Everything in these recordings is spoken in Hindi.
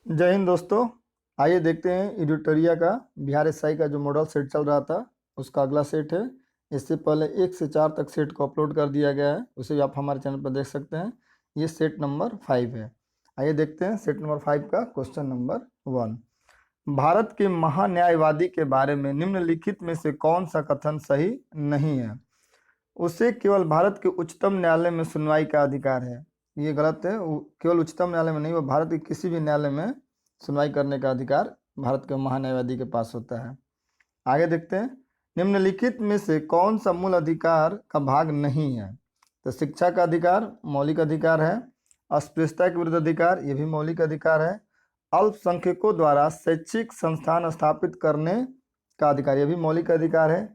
जय हिंद दोस्तों। आइए देखते हैं एडिटोरिया का बिहार एसआई का जो मॉडल सेट चल रहा था उसका अगला सेट है। इससे पहले 1 से 4 तक सेट को अपलोड कर दिया गया है, उसे भी आप हमारे चैनल पर देख सकते हैं। ये सेट नंबर 5 है। आइए देखते हैं सेट नंबर 5 का क्वेश्चन नंबर 1। भारत के महान्यायवादी के बारे में निम्नलिखित में से कौन सा कथन सही नहीं है? उसे केवल भारत के उच्चतम न्यायालय में सुनवाई का अधिकार है। ये गलत है। केवल उच्चतम न्यायालय में नहीं, वो भारत के किसी भी न्यायालय में सुनवाई करने का अधिकार भारत के महान्यायवादी के पास होता है। आगे देखते हैं, निम्नलिखित में से कौन सा मूल अधिकार का भाग नहीं है? तो शिक्षा का अधिकार मौलिक अधिकार है। अस्पृश्यता के विरुद्ध अधिकार, ये भी मौलिक अधिकार है। अल्पसंख्यकों द्वारा शैक्षिक संस्थान स्थापित करने का अधिकार, ये भी मौलिक अधिकार है।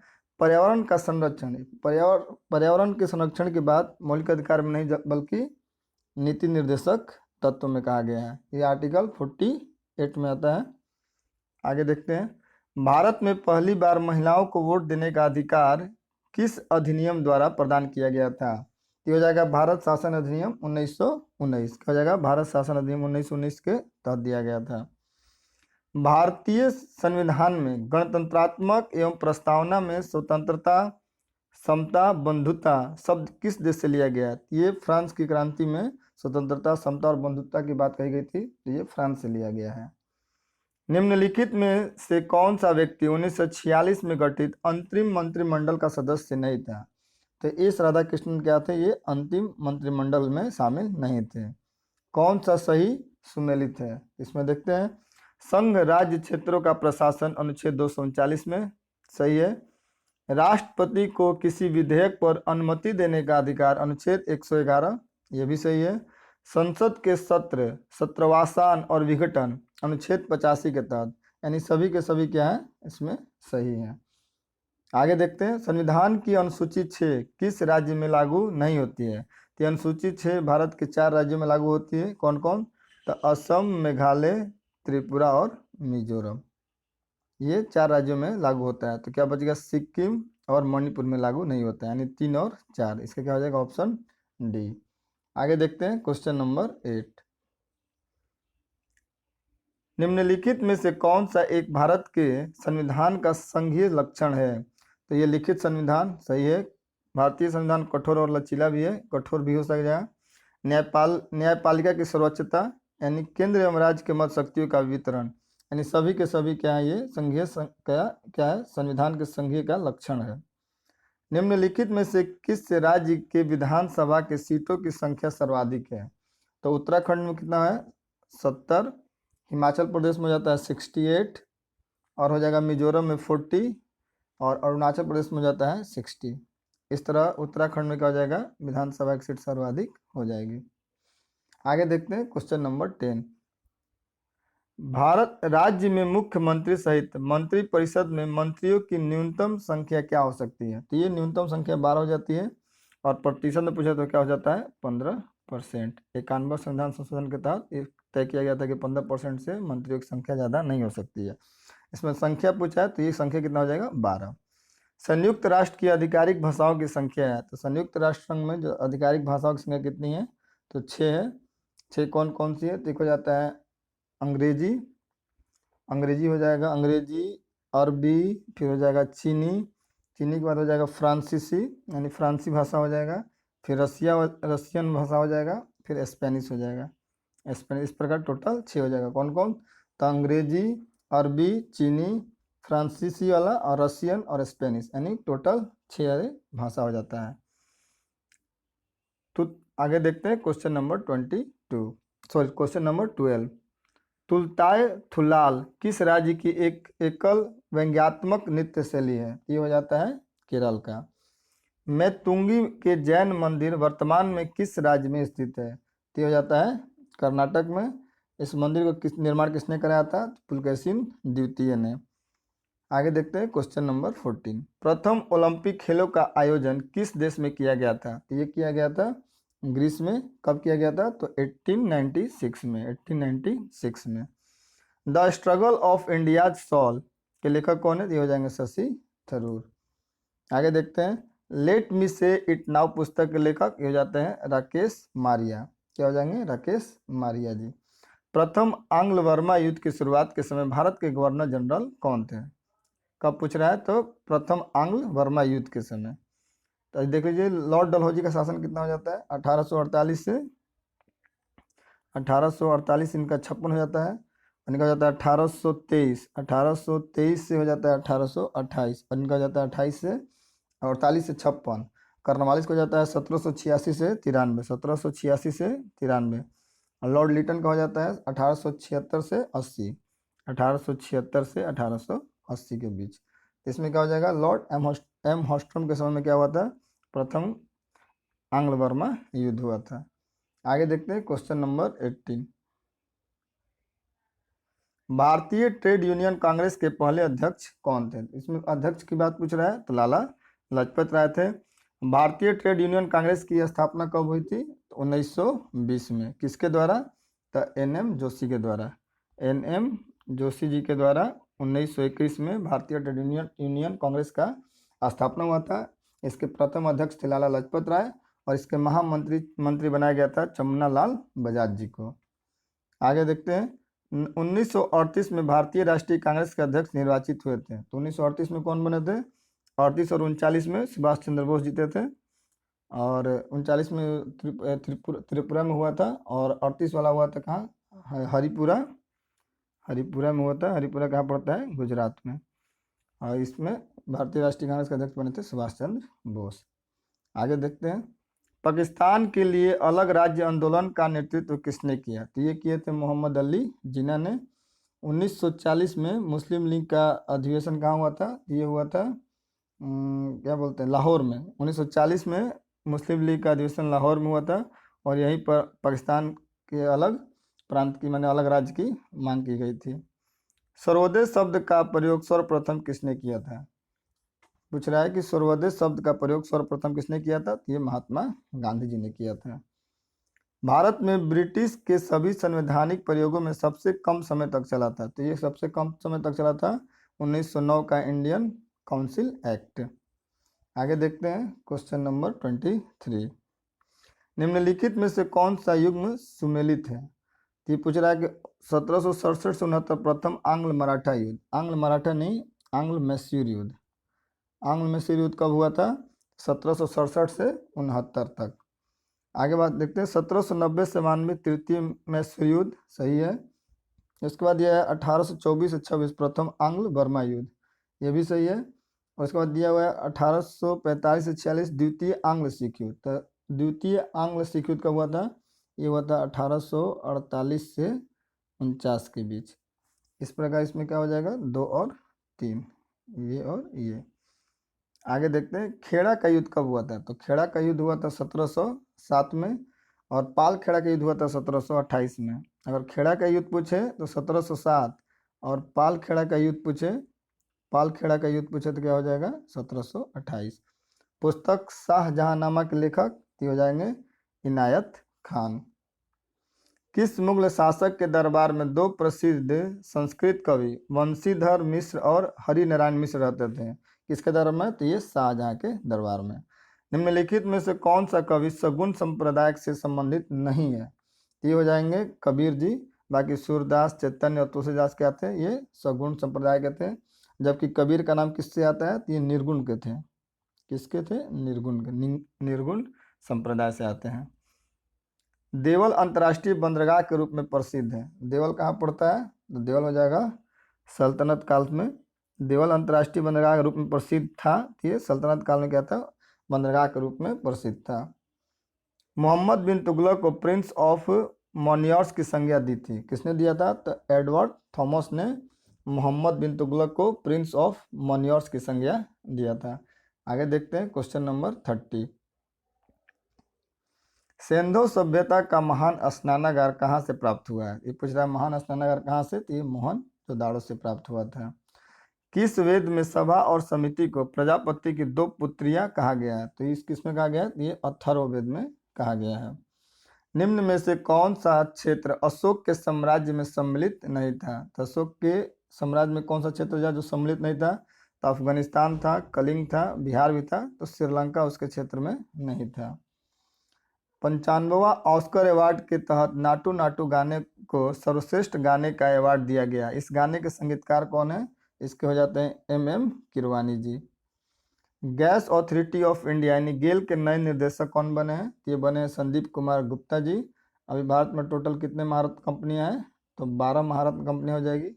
पर्यावरण का संरक्षण, पर्यावरण के संरक्षण की बात मौलिक अधिकार में नहीं बल्कि नीति निर्देशक तत्व में कहा गया है। ये आर्टिकल 48 में आता है। आगे देखते हैं, भारत में पहली बार महिलाओं को वोट देने का अधिकार किस अधिनियम द्वारा प्रदान किया गया था? ये हो जाएगा भारत शासन अधिनियम 1919। हो जाएगा भारत शासन अधिनियम 1919 के तहत दिया गया था। भारतीय संविधान में गणतंत्रात्मक एवं प्रस्तावना में स्वतंत्रता, समता, बंधुता शब्द किस देश से लिया गया है? ये फ्रांस की क्रांति में स्वतंत्रता, समता और बंधुता की बात कही गई थी, तो ये फ्रांस से लिया गया है। निम्नलिखित में से कौन सा व्यक्ति 1946 में गठित अंतरिम मंत्रिमंडल का सदस्य नहीं था? तो एस राधाकृष्णन क्या थे? ये अंतिम मंत्रिमंडल में शामिल नहीं थे। कौन सा सही सुमेलित है? इसमें देखते हैं, संघ राज्य क्षेत्रों का प्रशासन अनुच्छेद 239 में सही है। राष्ट्रपति को किसी विधेयक पर अनुमति देने का अधिकार अनुच्छेद 111, ये भी सही है। संसद के सत्र, सत्रवासान और विघटन अनुच्छेद 85 के तहत, यानी सभी के सभी क्या है इसमें सही है। आगे देखते हैं, संविधान की अनुसूची 6 किस राज्य में लागू नहीं होती है? तो अनुसूची 6 भारत के 4 राज्यों में लागू होती है। कौन कौन? तो असम, मेघालय, त्रिपुरा और मिजोरम, ये 4 राज्यों में लागू होता है। तो क्या बचेगा? सिक्किम और मणिपुर में लागू नहीं होता है, यानी 3 और 4। इसका क्या हो जाएगा? Option D. आगे देखते हैं क्वेश्चन नंबर 8। निम्नलिखित में से कौन सा एक भारत के संविधान का संघीय लक्षण है? तो ये लिखित संविधान सही है। भारतीय संविधान कठोर और लचीला भी है, कठोर भी हो सकता है। न्यायपालिका की सर्वोच्चता, यानी केंद्र एवं राज्य के मध्य शक्तियों का वितरण, यानी सभी के सभी क्या है? ये संघीय क्या है? संविधान के संघीय का लक्षण है। निम्नलिखित में से किस राज्य के विधानसभा के सीटों की संख्या सर्वाधिक है? तो उत्तराखंड में कितना है? 70। हिमाचल प्रदेश में हो जाता है 68, और हो जाएगा मिजोरम में 40, और अरुणाचल प्रदेश में हो जाता है 60। इस तरह उत्तराखंड में क्या हो जाएगा? विधानसभा की सीट सर्वाधिक हो जाएगी। आगे देखते हैं क्वेश्चन नंबर 10। भारत राज्य में मुख्यमंत्री सहित मंत्री परिषद में मंत्रियों की न्यूनतम संख्या क्या हो सकती है? तो ये न्यूनतम संख्या 12 हो जाती है, और प्रतिशत में पूछा तो क्या हो जाता है? 15%। 91 संविधान संशोधन के तहत ये तय किया गया था कि 15% से मंत्रियों की संख्या ज़्यादा नहीं हो सकती है। इसमें संख्या पूछा है तो ये संख्या कितना हो जाएगा? 12। संयुक्त राष्ट्र की आधिकारिक भाषाओं की संख्या है, तो संयुक्त राष्ट्र संघ में जो आधिकारिक भाषाओं की संख्या कितनी है? तो 6 है। 6 कौन कौन सी है? तो एक हो जाता है अंग्रेजी, अंग्रेजी हो जाएगा अंग्रेजी, अरबी, फिर हो जाएगा चीनी, चीनी के बाद हो जाएगा फ्रांसीसी, यानी फ्रांसी भाषा हो जाएगा, फिर रशियन भाषा हो जाएगा, फिर स्पेनिश हो जाएगा। स्पेनिश, इस प्रकार टोटल 6 हो जाएगा। कौन कौन? तो अंग्रेजी, अरबी, चीनी, फ्रांसीसी वाला और रशियन और स्पेनिश, यानी टोटल 6 भाषा हो जाता है। तो आगे देखते हैं क्वेश्चन नंबर 12। तुलताय थुलाल किस राज्य की एक एकल व्यंग्यात्मक नृत्य शैली है? ये हो जाता है केरल का। मैतुंगी के जैन मंदिर वर्तमान में किस राज्य में स्थित है? तो ये हो जाता है कर्नाटक में। इस मंदिर को निर्माण किसने कराया था? पुलकेशिन द्वितीय ने। आगे देखते हैं क्वेश्चन नंबर 14। प्रथम ओलंपिक खेलों का आयोजन किस देश में किया गया था? तो ये किया गया था ग्रीस में। कब किया गया था? तो 1896 में। 1896 में। The struggle of India's soul के लेखक कौन है? ये हो जाएंगे शशि थरूर। आगे देखते हैं, लेट मी से इट नाउ पुस्तक के लेखक ये हो जाते हैं राकेश मारिया। क्या हो जाएंगे? राकेश मारिया जी। प्रथम आंग्ल बर्मा युद्ध की शुरुआत के समय भारत के गवर्नर जनरल कौन थे? कब पूछ रहा है? तो प्रथम आंग्ल बर्मा युद्ध के समय। तो देख लीजिए लॉर्ड डलहौजी का शासन कितना हो जाता है? 1848 से 1848 इनका 56 हो जाता है, इनका हो जाता है 1823 से हो जाता है 1828, और इनका हो जाता है 28 से 48 से 56। कर्नवालिस को हो जाता है 1786 से 93, 1786 से 93। और लॉर्ड लिटन का हो जाता है 1876 से 80, 1876 से 1880 के बीच। इसमें क्या हो जाएगा? लॉर्ड एम हॉस्टन के समय में क्या हुआ था? प्रथम आंग्ल बर्मा युद्ध हुआ था। आगे देखते हैं क्वेश्चन नंबर 18। भारतीय ट्रेड यूनियन कांग्रेस के पहले अध्यक्ष कौन थे? इसमें अध्यक्ष की बात पूछ रहा है, तो लाला लाजपत राय थे। भारतीय ट्रेड यूनियन कांग्रेस की स्थापना कब हुई थी? तो 1920 में। किसके द्वारा? तो एनएम जोशी के द्वारा। एनएम जोशी जी के द्वारा 1921 में भारतीय ट्रेड यूनियन कांग्रेस का स्थापना हुआ था। इसके प्रथम अध्यक्ष थे लाला लाजपत राय, और इसके मंत्री बनाया गया था चमुना लाल बजाज जी को। आगे देखते हैं 1938 में भारतीय राष्ट्रीय कांग्रेस के अध्यक्ष निर्वाचित हुए थे। तो 1938 में कौन बने थे? 38 और 39 में सुभाष चंद्र बोस जीते थे, और 39 में त्रिपुरा में हुआ था, और 38 वाला हुआ था कहाँ? हरिपुरा में हुआ था। हरिपुरा कहाँ पड़ता है? गुजरात में। और इसमें भारतीय राष्ट्रीय कांग्रेस के अध्यक्ष बने थे सुभाष चंद्र बोस। आगे देखते हैं पाकिस्तान के लिए अलग राज्य आंदोलन का नेतृत्व किसने किया? तो ये किए थे मोहम्मद अली जिन्ना ने। 1940 में मुस्लिम लीग का अधिवेशन कहाँ हुआ था? ये हुआ था क्या बोलते हैं, लाहौर में। 1940 में मुस्लिम लीग का अधिवेशन लाहौर में हुआ था, और यहीं पर पाकिस्तान के अलग प्रांत की माने अलग राज्य की मांग की गई थी। सर्वोदय शब्द का प्रयोग सर्वप्रथम किसने किया था? पूछ रहा है कि सर्वोदय शब्द का प्रयोग सर्वप्रथम किसने किया था? तो ये महात्मा गांधी जी ने किया था। भारत में ब्रिटिश के सभी संवैधानिक प्रयोगों में सबसे कम समय तक चला था। तो ये सबसे कम समय तक चला था 1909 का इंडियन काउंसिल एक्ट। आगे देखते हैं क्वेश्चन नंबर 23। निम्नलिखित में से कौन सा युग्म सुमेलित है? तो ये पूछ रहा है कि 1767 से 69 प्रथम आंग्ल मराठा युद्ध, आंग्ल मराठा नहीं, आंग्ल मैसूर युद्ध। आंग्ल मैसूर युद्ध कब हुआ था? 1767 से 69 तक। आगे बात देखते हैं 1790 से 92 तृतीय मैसूर युद्ध, सही है। इसके बाद यह है 1824 से 26 प्रथम आंग्ल बर्मा युद्ध, ये भी सही है। और इसके बाद दिया हुआ है 1845 से 46 द्वितीय आंग्ल सिख युद्ध। तो द्वितीय आंग्ल सिख युद्ध कब हुआ था? ये हुआ था 1848 से 49 के बीच। इस प्रकार इसमें क्या हो जाएगा? 2 और 3, ये और ये। आगे देखते हैं खेड़ा का युद्ध कब हुआ था? तो खेड़ा का युद्ध हुआ था 1707 में, और पाल खेड़ा का युद्ध हुआ था 1728 में। अगर खेड़ा का युद्ध पूछे तो 1707, और पाल खेड़ा का युद्ध पूछे तो क्या हो जाएगा? 1728। पुस्तक शाहजहांनामा के लेखक हो जाएंगे इनायत खान। किस मुगल शासक के दरबार में 2 प्रसिद्ध संस्कृत कवि वंशीधर मिश्र और हरिनारायण मिश्र रहते थे? किसके दरबार में? तो ये शाहजहां के दरबार में। निम्नलिखित में से कौन सा कवि सगुण संप्रदाय से संबंधित नहीं है? ये हो जाएंगे कबीर जी। बाकी सूरदास, चैतन्य और तुलसीदास क्या थे? ये सगुण संप्रदाय के थे। जबकि कबीर का नाम किससे आता है? तो ये निर्गुण के थे। किसके थे? निर्गुण के। निर्गुण संप्रदाय से आते हैं। देवल अंतर्राष्ट्रीय बंदरगाह के रूप में प्रसिद्ध है। देवल कहाँ पड़ता है? तो देवल हो जाएगा सल्तनत काल में। देवल अंतर्राष्ट्रीय बंदरगाह के रूप में प्रसिद्ध था। ये सल्तनत काल में क्या था? बंदरगाह के रूप में प्रसिद्ध था। मोहम्मद बिन तुगलक को प्रिंस ऑफ मॉन्योर्स की संज्ञा दी थी। किसने दिया था? तो एडवर्ड थॉमस ने मोहम्मद बिन तुगलक को प्रिंस ऑफ मॉन्योर्स की संज्ञा दिया था। आगे देखते हैं क्वेश्चन नंबर 30। सिंधु सभ्यता का महान स्नानागार कहाँ से प्राप्त हुआ है? ये पूछ रहा है महान स्नानागार कहाँ से? तो ये मोहनजोदाड़ो से प्राप्त हुआ था। किस वेद में सभा और समिति को प्रजापति की 2 पुत्रियां कहा गया है? तो इस किस में कहा गया है? ये अथर्ववेद में कहा गया है। निम्न में से कौन सा क्षेत्र अशोक के साम्राज्य में सम्मिलित नहीं था? तो अशोक के साम्राज्य में कौन सा क्षेत्र था जो सम्मिलित नहीं था? तो अफगानिस्तान था, कलिंग था, बिहार भी था, तो श्रीलंका उसके क्षेत्र में नहीं था। 95वां ऑस्कर अवार्ड के तहत नाटू नाटू गाने को सर्वश्रेष्ठ गाने का अवार्ड दिया गया। इस गाने के संगीतकार कौन है? इसके हो जाते हैं MM Keeravani ji. Gas authority of India यानी गेल के नए निर्देशक कौन बने हैं? ये बने हैं संदीप कुमार गुप्ता जी। अभी भारत में टोटल कितने महारत्न कंपनियां हैं? तो 12 महारत्न कंपनी हो जाएगी।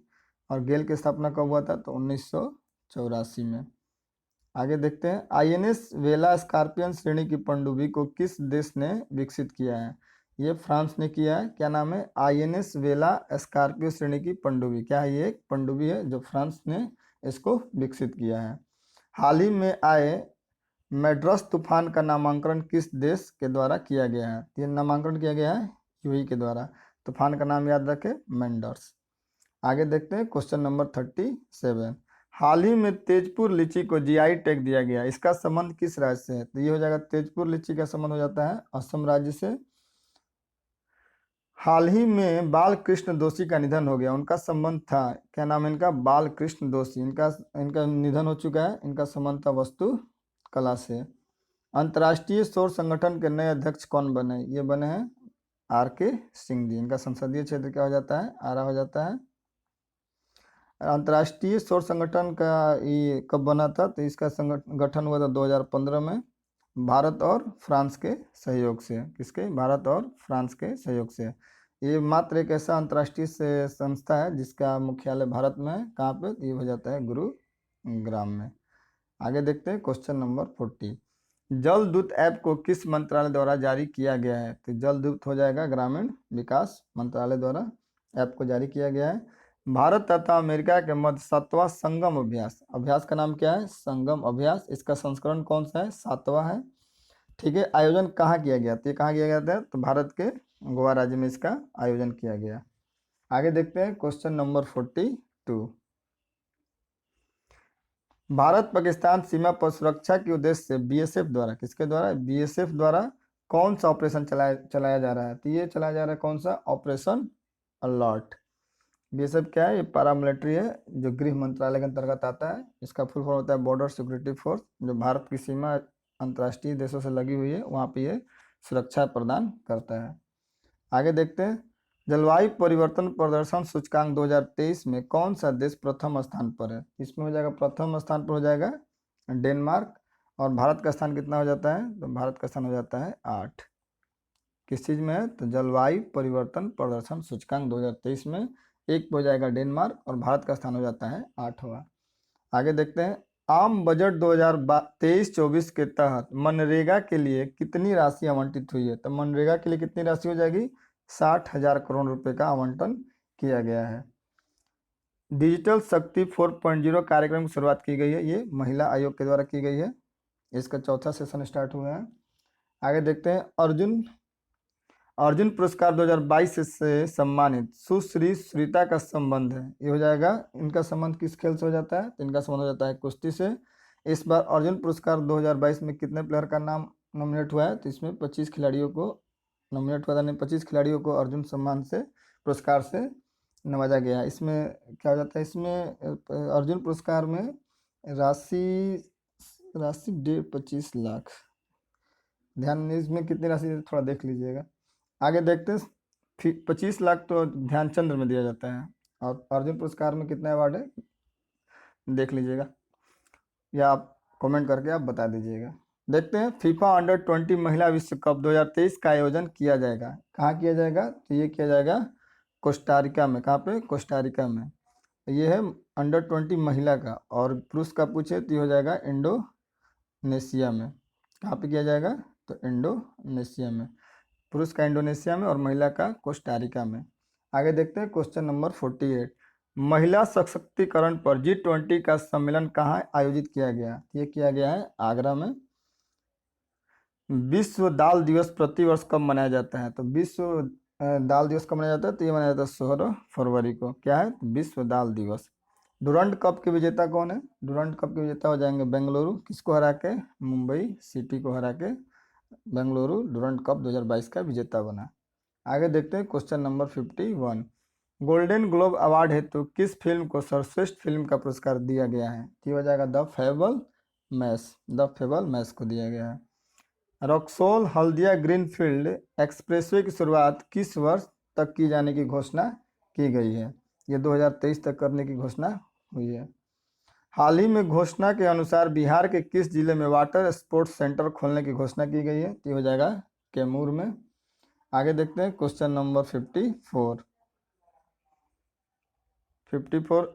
और गेल की स्थापना कब हुआ था? तो 1984 में। आगे देखते हैं, INS वेला स्कॉर्पियन श्रेणी की पनडुब्बी को किस देश ने विकसित किया है? ये फ्रांस ने किया है। क्या नाम है? INS वेला स्कॉर्पियो श्रेणी की पनडुब्बी। क्या है? ये एक पनडुब्बी है जो फ्रांस ने इसको विकसित किया है। हाल ही में आए मैड्रस तूफान का नामांकन किस देश के द्वारा किया गया है? ये नामांकन किया गया है UAE के द्वारा। तूफान का नाम याद रखें, मैंडर्स। आगे देखते हैं क्वेश्चन नंबर 37। हाल ही में तेजपुर लीची को GI टैग दिया गया, इसका संबंध किस राज्य से है? तो ये हो जाएगा, तेजपुर लीची का संबंध हो जाता है असम राज्य से। हाल ही में बाल कृष्ण दोषी का निधन हो गया, उनका संबंध था, क्या नाम है इनका? बाल कृष्ण दोषी। इनका निधन हो चुका है। इनका संबंध था वस्तु कला से। अंतर्राष्ट्रीय सौर संगठन के नए अध्यक्ष कौन बने? ये बने हैं RK सिंह जी। इनका संसदीय क्षेत्र क्या हो जाता है? आरा हो जाता है। अंतर्राष्ट्रीय सौर संगठन का ये कब बना था? तो इसका गठन हुआ था 2015 में, भारत और फ्रांस के सहयोग से। किसके? भारत और फ्रांस के सहयोग से। ये मात्र एक ऐसा अंतर्राष्ट्रीय संस्था है जिसका मुख्यालय भारत में है। कहाँ पे? ये हो जाता है गुरुग्राम में। आगे देखते हैं क्वेश्चन नंबर 40। जल दूत ऐप को किस मंत्रालय द्वारा जारी किया गया है? तो जल दूत हो जाएगा ग्रामीण विकास मंत्रालय द्वारा ऐप को जारी किया गया है। भारत तथा अमेरिका के मध्य 7वां संगम अभ्यास का नाम क्या है? संगम अभ्यास। इसका संस्करण कौन सा है? 7वां है। ठीक है। आयोजन कहाँ किया गया? तो ये कहाँ किया गया था? तो भारत के गोवा राज्य में इसका आयोजन किया गया। आगे देखते हैं क्वेश्चन नंबर 42। भारत पाकिस्तान सीमा पर सुरक्षा के उद्देश्य से BSF द्वारा, किसके द्वारा? BSF द्वारा कौन सा ऑपरेशन चलाया जा रहा है? तो ये चलाया जा रहा है कौन सा? Operation alert. BSF क्या है? ये पैरामिलिट्री है जो गृह मंत्रालय के अंतर्गत आता है। इसका फुल फॉर्म होता है बॉर्डर सिक्योरिटी फोर्स, जो भारत की सीमा अंतर्राष्ट्रीय देशों से लगी हुई है वहाँ पे ये सुरक्षा प्रदान करता है। आगे देखते हैं, जलवायु परिवर्तन प्रदर्शन सूचकांक 2023 में कौन सा देश प्रथम स्थान पर है? इसमें हो जाएगा, प्रथम स्थान पर हो जाएगा डेनमार्क। और भारत का स्थान कितना हो जाता है? तो भारत का स्थान हो जाता है 8। किस चीज़ में है? तो जलवायु परिवर्तन प्रदर्शन सूचकांक 2023 में 1 हो जाएगा डेनमार्क और भारत का स्थान हो जाता है 8वां। आगे देखते हैं, आम बजट 2023-24 के तहत मनरेगा के लिए कितनी राशि आवंटित हुई है? तो मनरेगा के लिए कितनी राशि हो जाएगी? 60,000 करोड़ रुपए का आवंटन किया गया है। डिजिटल शक्ति 4.0 कार्यक्रम की शुरुआत की गई है, ये महिला आयोग के द्वारा की गई है। इसका 4था सेशन स्टार्ट हुआ है। आगे देखते हैं, अर्जुन पुरस्कार 2022 से सम्मानित सुश्री श्रीता का संबंध है, ये हो जाएगा, इनका संबंध किस खेल से हो जाता है? तो इनका संबंध हो जाता है कुश्ती से। इस बार अर्जुन पुरस्कार 2022 में कितने प्लेयर का नाम नॉमिनेट हुआ है? तो इसमें 25 खिलाड़ियों को नॉमिनेट हुआ था, 25 खिलाड़ियों को अर्जुन सम्मान से पुरस्कार से नवाजा गया। इसमें क्या हो जाता है? इसमें अर्जुन पुरस्कार में राशि 25 लाख, ध्यान, इसमें कितनी राशि थोड़ा देख लीजिएगा। आगे देखते हैं, 25 लाख तो ध्यानचंद्र में दिया जाता है और अर्जुन पुरस्कार में कितना अवार्ड है देख लीजिएगा, या आप कमेंट करके आप बता दीजिएगा। देखते हैं, फीफा अंडर-20 महिला विश्व कप 2023 का आयोजन किया जाएगा। कहाँ किया जाएगा? तो ये किया जाएगा कोस्टारिका में। कहाँ पे? कोस्टारिका में। ये है अंडर-20 महिला का, और पुरुष का पूछे तो ये हो जाएगा इंडोनेशिया में। कहाँ पे किया जाएगा? तो इंडोनेशिया में। पुरुष का इंडोनेशिया में और महिला का कोस्टारिका में। आगे देखते हैं क्वेश्चन नंबर 48। महिला सशक्तिकरण पर G20 का सम्मेलन कहाँ आयोजित किया गया? ये किया गया है आगरा में। विश्व दाल दिवस प्रतिवर्ष कब मनाया जाता है? तो विश्व दाल दिवस कब मनाया जाता है? तो ये मनाया जाता है 16 फरवरी को। क्या है? विश्व दाल दिवस। डुरंड कप के विजेता कौन है? डुरंड कप के विजेता हो जाएंगे बेंगलुरु। किसको हरा के? मुंबई सिटी को हरा के बेंगलुरु डुरंड कप 2022 का विजेता बना। आगे देखते हैं question number 51। Golden globe award हेतु किस फिल्म को सर्वश्रेष्ठ फिल्म का पुरस्कार दिया गया है? ये हो जाएगा द फेबल मैश को दिया गया है। रक्सौल हल्दिया ग्रीनफील्ड एक्सप्रेसवे की शुरुआत किस वर्ष तक की जाने की घोषणा की गई है? ये 2023 तक करने की घोषणा हुई है। हाल ही में घोषणा के अनुसार बिहार के किस जिले में वाटर स्पोर्ट्स सेंटर खोलने की घोषणा की गई है? तो ये हो जाएगा कैमूर में। आगे देखते हैं क्वेश्चन नंबर 54।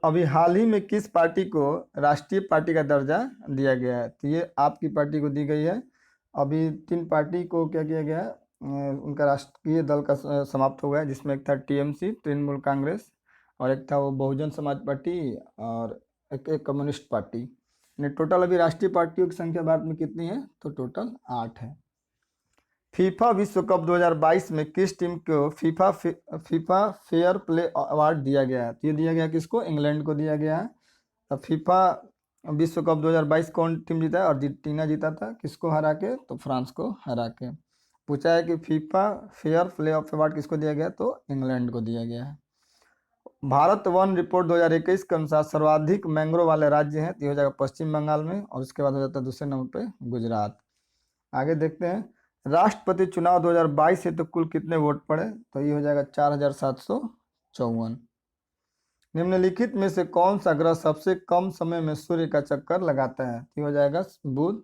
अभी हाल ही में किस पार्टी को राष्ट्रीय पार्टी का दर्जा दिया गया है? तो ये आपकी पार्टी को दी गई है। अभी 3 पार्टी को क्या किया गया है, उनका राष्ट्रीय दल का समाप्त हो गया है, जिसमें एक था टीएमसी तृणमूल कांग्रेस, और एक था वो बहुजन समाज पार्टी, और एक कम्युनिस्ट पार्टी। यानी टोटल अभी राष्ट्रीय पार्टियों की संख्या भारत में कितनी है? तो टोटल 8 है। फीफा विश्व कप 2022 में किस टीम को फीफा फेयर प्ले अवार्ड दिया गया है? तो ये दिया गया किसको? इंग्लैंड को दिया गया है। तो फीफा विश्व कप 2022 कौन टीम जीता है? अर्जेंटीना जीता था। किसको हरा के? तो फ्रांस को हरा के। पूछा है कि FIFA fair play of award किसको दिया गया? तो इंग्लैंड को दिया गया है। भारत वन रिपोर्ट 2021 के अनुसार सर्वाधिक मैंग्रोव वाले राज्य हैं, तो ये हो जाएगा पश्चिम बंगाल में, और उसके बाद हो जाता है दूसरे नंबर पे गुजरात। आगे देखते हैं, राष्ट्रपति चुनाव 2022 हेतु कुल कितने वोट पड़े? तो ये हो जाएगा 4754। निम्नलिखित में से कौन सा ग्रह सबसे कम समय में सूर्य का चक्कर लगाता है? तो ये हो जाएगा बुध,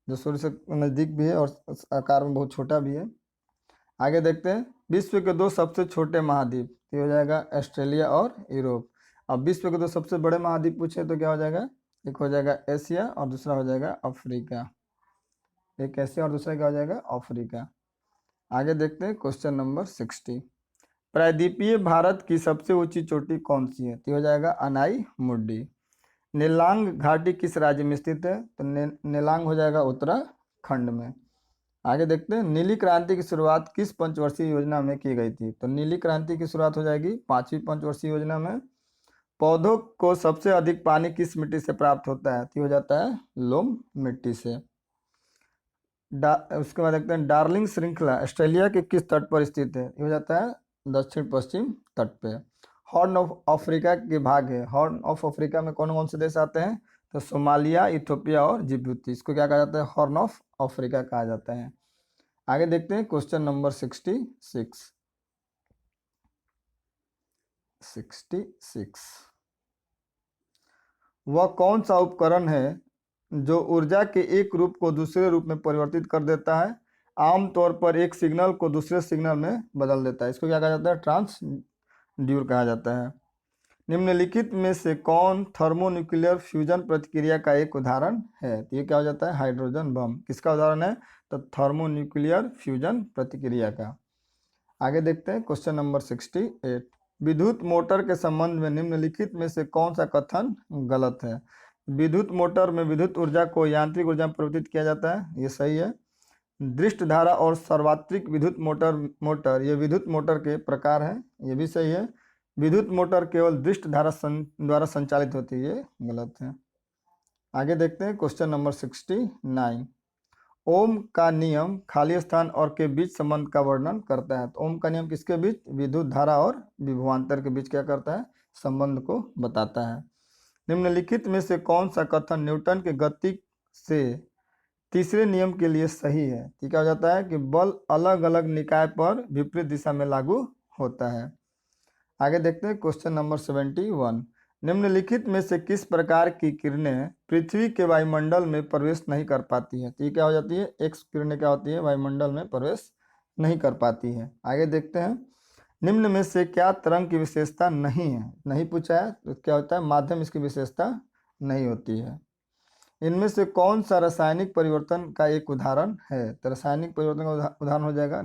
जो सूर्य से नजदीक भी है और आकार में बहुत छोटा भी है। आगे देखते हैं, विश्व के 2 सबसे छोटे महाद्वीप, तो ये हो जाएगा ऑस्ट्रेलिया और यूरोप। अब विश्व के 2 सबसे बड़े महाद्वीप पूछे तो क्या हो जाएगा? एक हो जाएगा एशिया और दूसरा हो जाएगा अफ्रीका। एक एशिया और दूसरा क्या हो जाएगा? अफ्रीका। आगे देखते हैं क्वेश्चन नंबर 60। प्रायद्वीपीय भारत की सबसे ऊंची चोटी कौन सी है? तो हो जाएगा अनाई मुड्डी। नीलांग घाटी किस राज्य में स्थित है? तो नीलांग हो जाएगा उत्तराखंड में। आगे देखते हैं, नीली क्रांति की शुरुआत किस पंचवर्षीय योजना में की गई थी? तो नीली क्रांति की शुरुआत हो जाएगी 5वीं पंचवर्षीय योजना में। पौधों को सबसे अधिक पानी किस मिट्टी से प्राप्त होता है? तो हो जाता है लोम मिट्टी से। उसके बाद देखते हैं, डार्लिंग श्रृंखला ऑस्ट्रेलिया के किस तट पर स्थित है? ये हो जाता है दक्षिण पश्चिम तट पे। हॉर्न ऑफ अफ्रीका के भाग है। हॉर्न ऑफ अफ्रीका में कौन कौन से देश आते हैं? तो सोमालिया, इथोपिया और जिबूती। इसको क्या कहा जाता है? हॉर्न ऑफ अफ्रीका कहा जाता है। आगे देखते हैं क्वेश्चन नंबर 66। वह कौन सा उपकरण है जो ऊर्जा के एक रूप को दूसरे रूप में परिवर्तित कर देता है? आमतौर पर एक सिग्नल को दूसरे सिग्नल में बदल देता है। इसको क्या कहा जाता है? ट्रांसड्यूसर कहा जाता है। निम्नलिखित में से कौन थर्मोन्यूक्लियर फ्यूजन प्रतिक्रिया का एक उदाहरण है? तो ये क्या हो जाता है? Hydrogen bomb. किसका उदाहरण है? तो थर्मोन्यूक्लियर फ्यूजन प्रतिक्रिया का। आगे देखते हैं क्वेश्चन नंबर 68। विद्युत मोटर के संबंध में निम्नलिखित में से कौन सा कथन गलत है? विद्युत मोटर में विद्युत ऊर्जा को यांत्रिक ऊर्जा में परिवर्तित किया जाता है, ये सही है। दृष्ट धारा और सर्वात्रिक विद्युत मोटर ये विद्युत मोटर के प्रकार हैं, ये भी सही है। विद्युत मोटर केवल दृष्ट धारा द्वारा संचालित होती है, ये गलत है। आगे देखते हैं क्वेश्चन नंबर 69। ओम का नियम खाली स्थान और के बीच संबंध का वर्णन करता है। तो ओम का नियम किसके बीच? विद्युत धारा और विभवांतर के बीच क्या करता है? संबंध को बताता है। निम्नलिखित में से कौन सा कथन न्यूटन के गति से तीसरे नियम के लिए सही है? तो क्या हो जाता है कि बल अलग अलग निकाय पर विपरीत दिशा में लागू होता है। आगे देखते हैं क्वेश्चन नंबर 71। निम्नलिखित में से किस प्रकार की किरणें पृथ्वी के वायुमंडल में प्रवेश नहीं कर पाती है? तो ये क्या हो जाती है? एक्स किरणें क्या होती है? वायुमंडल में प्रवेश नहीं कर पाती है। आगे देखते हैं, निम्न में से क्या तरंग की विशेषता नहीं है? नहीं पूछा है तो क्या होता है? माध्यम इसकी विशेषता नहीं होती है। इनमें से कौन सा रासायनिक परिवर्तन का एक उदाहरण है? तो रासायनिक परिवर्तन का उदाहरण हो जाएगा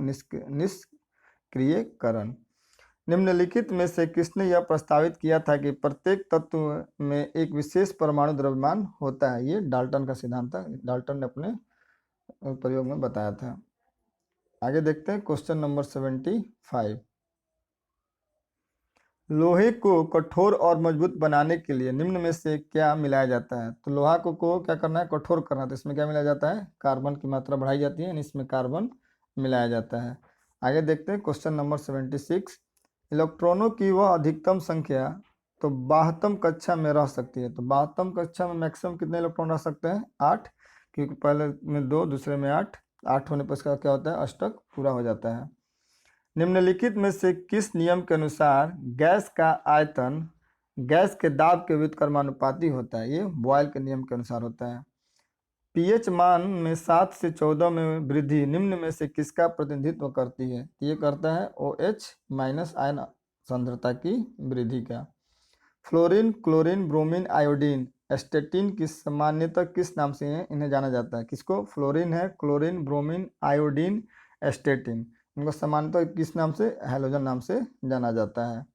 निष्क्रियकरण। निम्नलिखित में से किसने यह प्रस्तावित किया था कि प्रत्येक तत्व में एक विशेष परमाणु द्रव्यमान होता है? ये डाल्टन का सिद्धांत था, डाल्टन ने अपने प्रयोग में बताया था। आगे देखते हैं क्वेश्चन नंबर 75। लोहे को कठोर और मजबूत बनाने के लिए निम्न में से क्या मिलाया जाता है? तो लोहा को क्या करना है? कठोर करना है। तो इसमें क्या मिलाया जाता है? कार्बन की मात्रा बढ़ाई जाती है, इसमें कार्बन मिलाया जाता है। आगे देखते हैं क्वेश्चन नंबर 76। इलेक्ट्रॉनों की वह अधिकतम संख्या तो 72 कक्षा में रह सकती है। तो 72 कक्षा में मैक्सिमम कितने इलेक्ट्रॉन रह सकते हैं? 8, क्योंकि पहले में 2 दूसरे में 8। 8 होने पर इसका क्या होता है, अष्टक पूरा हो जाता है। निम्नलिखित में से किस नियम के अनुसार गैस का आयतन गैस के दाब के व्युत्क्रमानुपाती होता है? ये बॉयल के नियम के अनुसार होता है। पीएच मान में 7 से 14 में वृद्धि निम्न में से किसका प्रतिनिधित्व करती है? ये करता है OH माइनस आयन सांद्रता की वृद्धि का। फ्लोरीन, क्लोरीन, ब्रोमीन, आयोडीन, एस्टेटिन की सामान्यतः किस नाम से इन्हें जाना जाता है? किसको? फ्लोरीन है, क्लोरीन, ब्रोमीन, आयोडीन, एस्टेटिन, इनको सामान्यतः किस नाम से? हैलोजन नाम से जाना जाता है।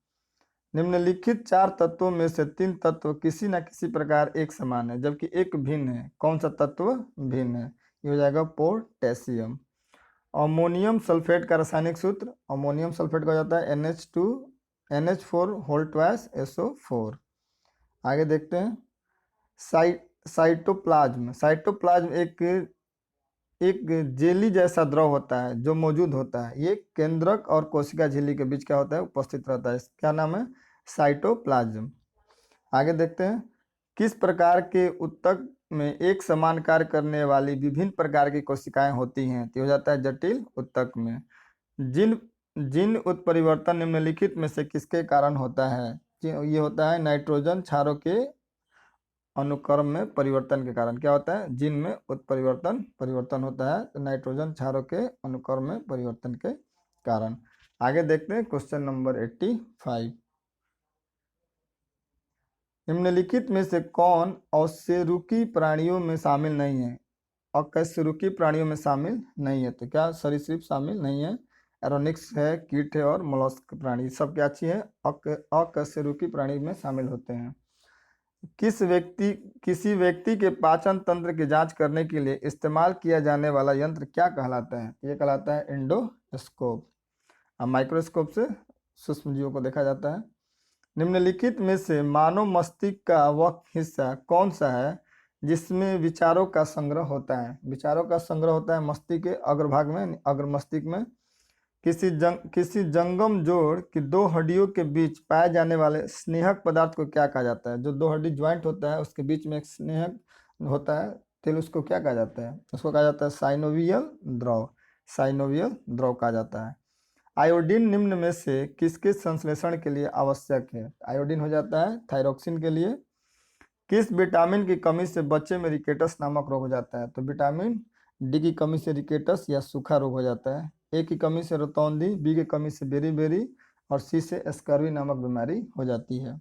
निम्नलिखित 4 तत्वों में से 3 तत्व किसी न किसी प्रकार एक समान है जबकि एक भिन्न है। कौन सा तत्व भिन्न है? ये हो जाएगा पोटेशियम। अमोनियम सल्फेट का रासायनिक सूत्र, अमोनियम सल्फेट का हो जाता है NH4 होल ट्वाइस SO4। आगे देखते हैं साइटोप्लाज्म। साइटोप्लाज्म एक जेली जैसा द्रव होता है जो मौजूद होता है। ये केंद्रक और कोशिका झिल्ली के बीच क्या होता है? उपस्थित रहता है। क्या नाम है? साइटोप्लाज्म। आगे देखते हैं किस प्रकार के ऊतक में एक समान कार्य करने वाली विभिन्न प्रकार की कोशिकाएं होती हैं? तो हो जाता है जटिल ऊतक में। जिन उत्परिवर्तन निम्नलिखित में से किसके कारण होता है? ये होता है नाइट्रोजन क्षारों के अनुक्रम में परिवर्तन के कारण। क्या होता है? जिन में परिवर्तन होता है तो नाइट्रोजन क्षारों के अनुक्रम में परिवर्तन के कारण। आगे देखते हैं क्वेश्चन नंबर 85। निम्नलिखित में से कौन अकशेरुकी प्राणियों में शामिल नहीं है? अकशेरुकी प्राणियों में शामिल नहीं है तो क्या सरीसृप शामिल नहीं है? एरोनिक्स है, कीट है और मोलस्क प्राणी, सब क्या अच्छी है? अकशेरुकी प्राणी में शामिल होते हैं। किसी व्यक्ति के पाचन तंत्र की जांच करने के लिए इस्तेमाल किया जाने वाला यंत्र क्या कहलाता है? ये कहलाता है एंडोस्कोप। अब माइक्रोस्कोप से सूक्ष्म जीवों को देखा जाता है। निम्नलिखित में से मानव मस्तिष्क का वह हिस्सा कौन सा है जिसमें विचारों का संग्रह होता है? विचारों का संग्रह होता है मस्तिष्क के अग्रभाग में, अग्र मस्तिष्क में। किसी जंगम जोड़ की दो हड्डियों के बीच पाए जाने वाले स्नेहक पदार्थ को क्या कहा जाता है? जो दो हड्डी ज्वाइंट होता है उसके बीच में एक स्नेहक होता है तेल, उसको क्या कहा जाता है? उसको कहा जाता है साइनोवियल द्रव। साइनोवियल द्रव कहा जाता है। आयोडीन निम्न में से किसके संश्लेषण के लिए आवश्यक है? आयोडीन हो जाता है थायरोक्सिन के लिए। किस विटामिन की कमी से बच्चे में रिकेटस नामक रोग हो जाता है? तो विटामिन डी की कमी से रिकेटस या सूखा रोग हो जाता है। ए की कमी से रतौंधी, बी की कमी से बेरी और सी से स्कर्वी नामक बीमारी हो जाती है।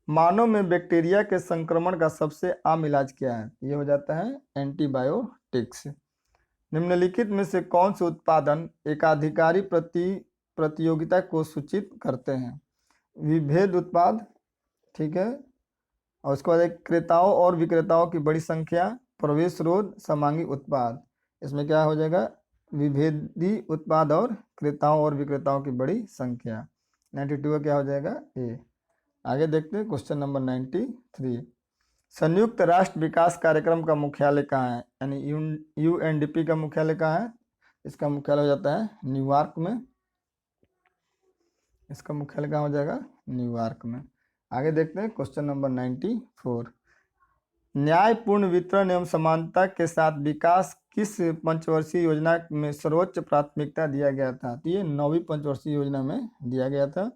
मानव में बैक्टीरिया के संक्रमण का सबसे आम इलाज क्या है? ये हो जाता है एंटीबायोटिक्स। निम्नलिखित में से कौन से उत्पादन एकाधिकारी प्रतियोगिता को सूचित करते हैं? विभेद उत्पाद, ठीक है, और उसके बाद एक क्रेताओं और विक्रेताओं की बड़ी संख्या, प्रवेश रोध, समांगी उत्पाद। इसमें क्या हो जाएगा? विभेदी उत्पाद और क्रेताओं और विक्रेताओं की बड़ी संख्या। 92 का क्या हो जाएगा? ए। आगे देखते हैं क्वेश्चन नंबर 93। संयुक्त राष्ट्र विकास कार्यक्रम का मुख्यालय कहाँ है? यानी UNDP का मुख्यालय कहाँ है? इसका मुख्यालय हो जाता है न्यूयॉर्क में। इसका मुख्यालय कहाँ हो जाएगा? न्यूयॉर्क में। आगे देखते हैं क्वेश्चन नंबर 94। न्यायपूर्ण वितरण एवं समानता के साथ विकास किस पंचवर्षीय योजना में सर्वोच्च प्राथमिकता दिया गया था? तो ये 9वीं पंचवर्षीय योजना में दिया गया था।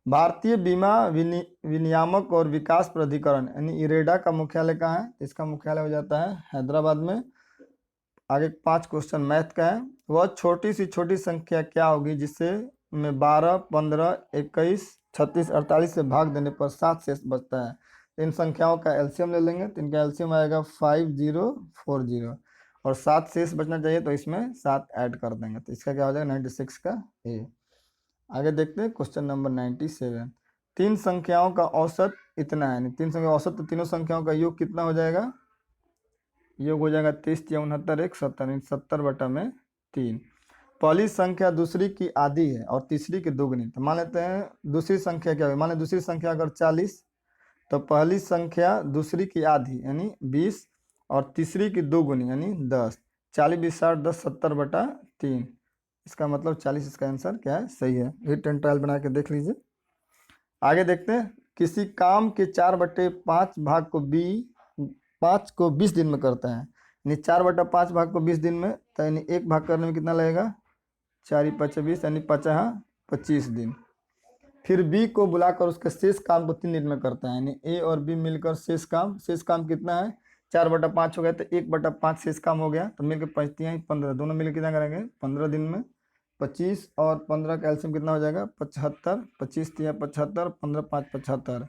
भारतीय बीमा विनियामक और विकास प्राधिकरण यानी इरेडा का मुख्यालय कहाँ है? इसका मुख्यालय हो जाता है हैदराबाद में। आगे 5 क्वेश्चन मैथ का है। वह छोटी से छोटी संख्या क्या होगी जिससे में 12, 15, 21, 36, 48 से भाग देने पर 7 शेष बचता है? इन संख्याओं का एलसीएम ले लेंगे तो इनका एलसीएम आएगा 5040 और 7 शेष बचना चाहिए तो इसमें 7 ऐड कर देंगे तो इसका क्या हो जाएगा? 96 का ए। आगे देखते हैं क्वेश्चन नंबर 97। तीन संख्याओं का औसत इतना है, तीन संख्या औसत तो तीनों संख्याओं का योग कितना हो जाएगा? योग हो जाएगा 30, 69, 1, 70, 70 बटा में 3। पहली संख्या दूसरी की आधी है और तीसरी की दोगुनी। तो मान लेते हैं दूसरी संख्या क्या है? मान लें दूसरी संख्या अगर 40 तो पहली संख्या दूसरी की आधी यानी 20 और तीसरी की दोगुनी यानी 10। 40, 20, 60, 10, 70 बटा 3। इसका मतलब 40 इसका आंसर क्या है? सही है। ये 10 ट्रायल बना के देख लीजिए। आगे देखते हैं किसी काम के 4/5 भाग को 5 को 20 दिन में करता है यानी 4/5 भाग को 20 दिन में, तो यानी 1 भाग करने में कितना लगेगा, 4×5 = 20, यानी 25 दिन। फिर बी को बुलाकर उसके शेष काम को 3 दिन में करता है, यानी ए और बी मिलकर शेष काम कितना है, 4/5 हो गया, तो 1/5 शेष काम हो गया, तो मिलकर 5×3 = 15, दोनों मिलकर कितना करेंगे 15 दिन में। 25 और 15 का एलसीएम कितना हो जाएगा 75, 25×3 = 75, 15×5 = 75,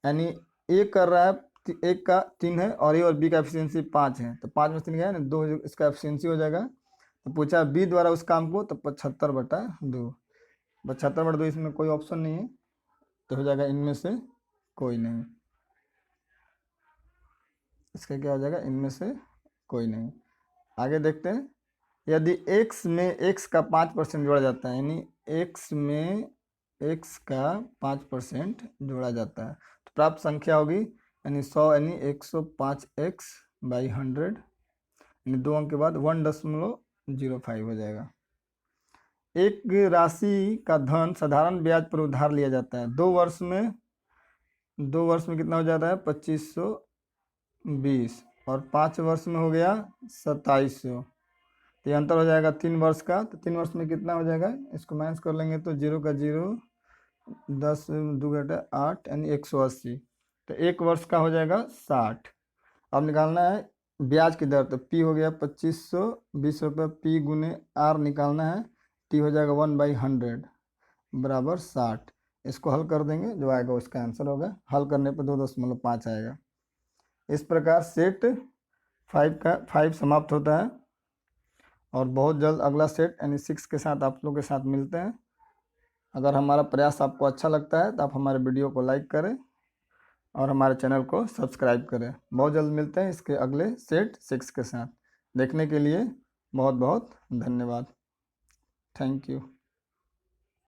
यानी ए कर रहा है, एक का 3 है और ए और बी का एफिशिएंसी 5 है, तो 5 में से 3 गया ना 2, इसका एफिशिएंसी हो जाएगा। तो पूछा बी द्वारा उस काम को, तो 75/2, 75/2 इसमें कोई ऑप्शन नहीं है, तो हो जाएगा इनमें से कोई नहीं, इसका क्या हो जाएगा, इनमें से कोई नहीं। आगे देखते हैं, यदि x में x का 5% जोड़ा जाता है, यानी x में x का 5% जोड़ा जाता है, तो प्राप्त संख्या होगी यानी 100, यानी 105x/100, यानी 2 अंक के बाद 1.05 हो जाएगा। एक राशि का धन साधारण ब्याज पर उधार लिया जाता है, 2 वर्ष में कितना हो जाता है 2520, और 5 वर्ष में हो गया 2700, तो ये अंतर हो जाएगा 3 वर्ष का, तो 3 वर्ष में कितना हो जाएगा, इसको माइनस कर लेंगे तो 0 का 0, 10 2 × 8, यानी 180, तो 1 वर्ष का हो जाएगा 60। अब निकालना है ब्याज की दर, तो P हो गया 2520 रुपये, P × R निकालना है, T हो जाएगा 1/100 बराबर 60। इसको हल कर देंगे, जो आएगा उसका आंसर होगा, हल करने पर 2.5 आएगा। इस प्रकार सेट 5 समाप्त होता है, और बहुत जल्द अगला सेट यानी 6 के साथ आप लोग के साथ मिलते हैं। अगर हमारा प्रयास आपको अच्छा लगता है तो आप हमारे वीडियो को लाइक करें और हमारे चैनल को सब्सक्राइब करें। बहुत जल्द मिलते हैं इसके अगले सेट 6 के साथ। देखने के लिए बहुत बहुत धन्यवाद। Thank you.